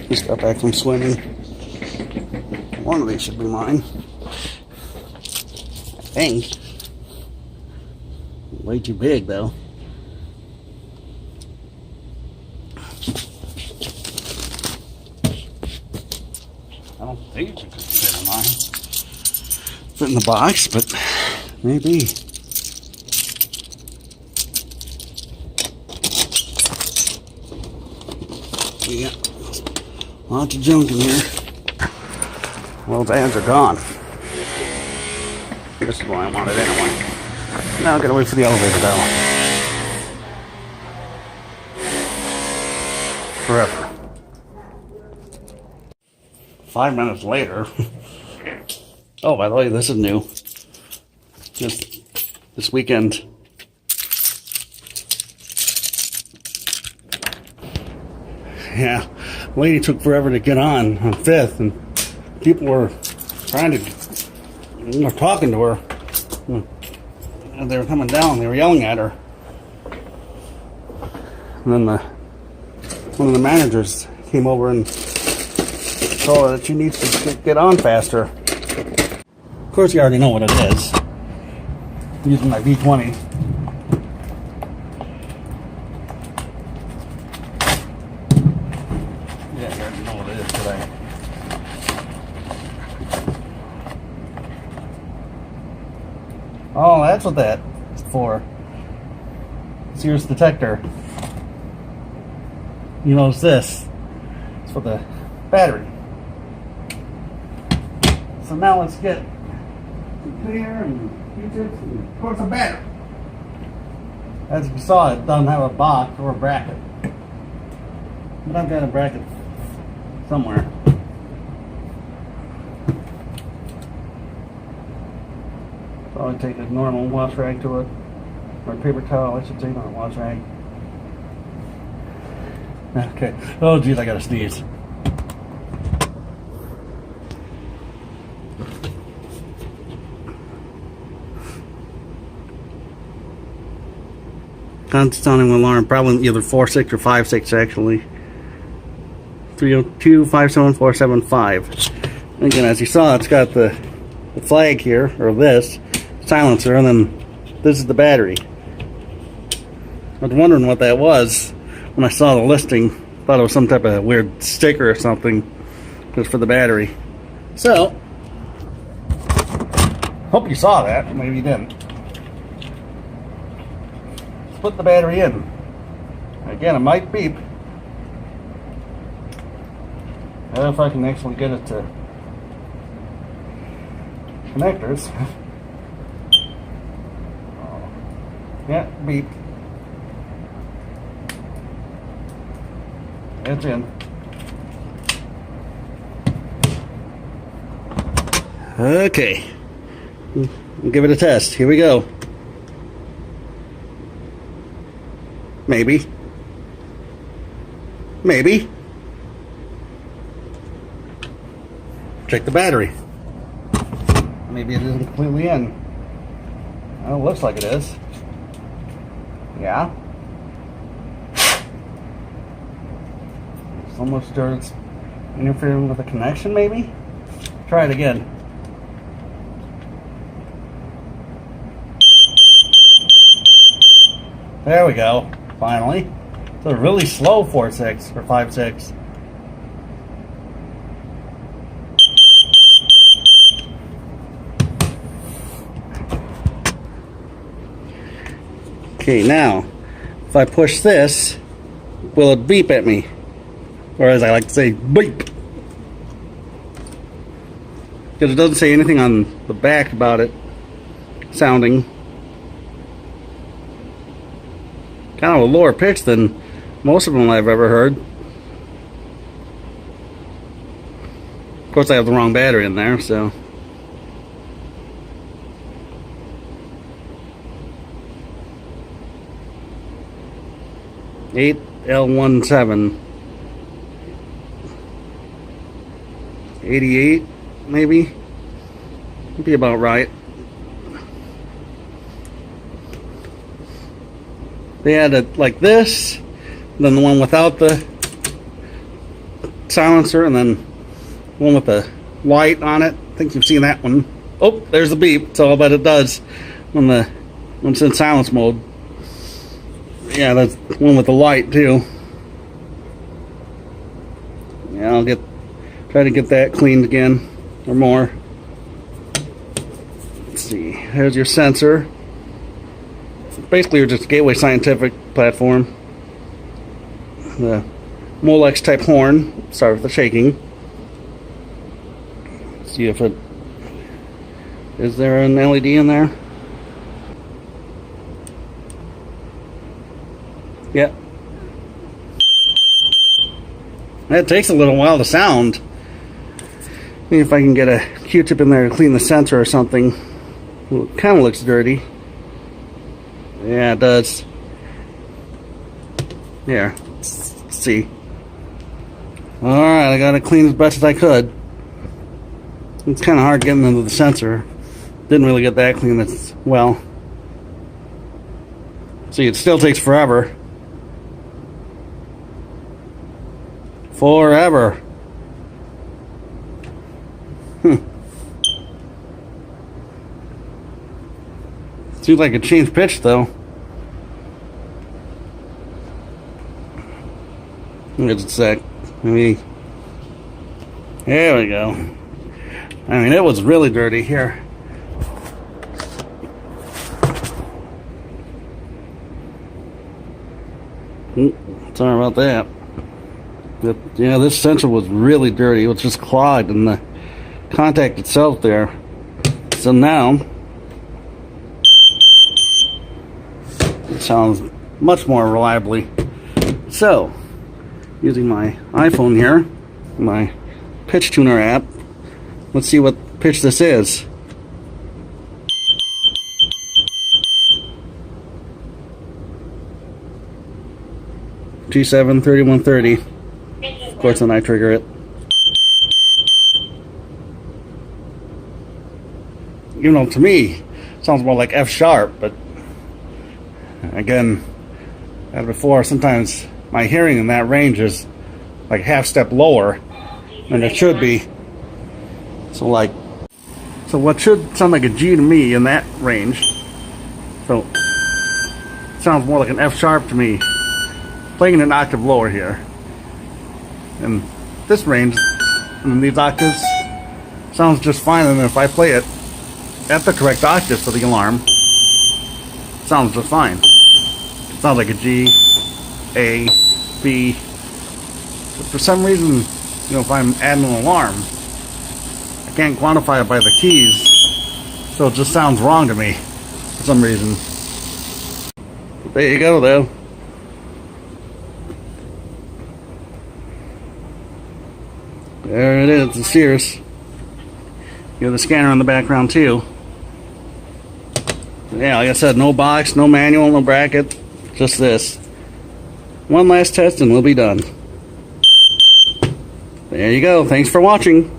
Just got back from swimming. One of these should be mine. I think. Way too big though. I don't think it could fit in mine. Fit in the box, but maybe. Yeah, lots of junk in here. Well, bands are gone. This is why I want it anyway. Now I gotta wait for the elevator though. Forever. 5 minutes later. Oh, by the way, this is new. This weekend. Yeah, lady took forever to get on 5th, and people were talking to her. And they were coming down, they were yelling at her. And then one of the managers came over and told her that she needs to get on faster. Of course, you already know what it is. I'm using my V20. Yeah, you already know what it is today. Oh, that's what that's for. Sears detector. You notice this. It's for the battery. So now let's get some clear and Q-tips and of course a battery. As you saw, it doesn't have a box or a bracket. But I've got a bracket somewhere. So I take a normal wash rag to it, or a paper towel, I should say, not a wash rag. Okay. Oh, geez, I gotta sneeze. Constant sounding alarm, probably either 4.6 or 5.6 actually. 302-57475. Again, as you saw, it's got the flag here, or this silencer, and then this is the battery. I was wondering what that was when I saw the listing. Thought it was some type of weird sticker or something just for the battery. So, hope you saw that. Maybe you didn't. Let's put the battery in. Again, it might beep. I don't know if I can actually get it to connectors. Yeah, beep. It's in. Okay. We'll give it a test. Here we go. Maybe. Maybe. Check the battery. Maybe it isn't completely in. Well, it looks like it is. Yeah. It's almost sure it's interfering with the connection, maybe? Try it again. There we go. Finally. It's a really slow 4.6 or 5.6. Okay, now, if I push this, will it beep at me? Or as I like to say, beep. Because it doesn't say anything on the back about it sounding. Kind of a lower pitch than most of them I've ever heard. Of course, I have the wrong battery in there, so. L17 88 maybe. Be about right. They had it like this, then the one without the silencer, and then one with the light on it. I think you've seen that one. Oh, there's the beep. That's all that it does when it's in silence mode. Yeah, that's one with the light too. Yeah, I'll try to get that cleaned again or more. Let's see. There's your sensor. Basically, you're just a Gateway Scientific platform. The Molex type horn. Sorry for the shaking. See if it is there an LED in there. Yeah. It takes a little while to sound. Maybe if I can get a Q-tip in there to clean the sensor or something. Well, it kind of looks dirty. Yeah, it does. Here, let's see. Alright, I got it cleaned as best as I could. It's kind of hard getting into the sensor. Didn't really get that clean as well. See, it still takes forever. Forever. Seems like it changed pitch though. Just a sec. Maybe. There we go. I mean, it was really dirty here. Sorry about that. But yeah, this sensor was really dirty. It was just clogged in the contact itself there. So now it sounds much more reliably. So, using my iPhone here, my pitch tuner app, let's see what pitch this is. G7 3130. Of course, then I trigger it. You know, to me, it sounds more like F sharp, but again, as before, sometimes my hearing in that range is like half step lower than it should be. So what should sound like a G to me in that range, so it sounds more like an F sharp to me, playing an octave lower here. And this range, in these octaves, sounds just fine, and if I play it at the correct octave for the alarm, it sounds just fine. It sounds like a G, A, B. But for some reason, you know, if I'm adding an alarm, I can't quantify it by the keys, so it just sounds wrong to me for some reason. But there you go, though. There it is, the Sears. You have the scanner in the background too. Yeah, like I said, no box, no manual, no bracket, just this. One last test and we'll be done. There you go. Thanks for watching.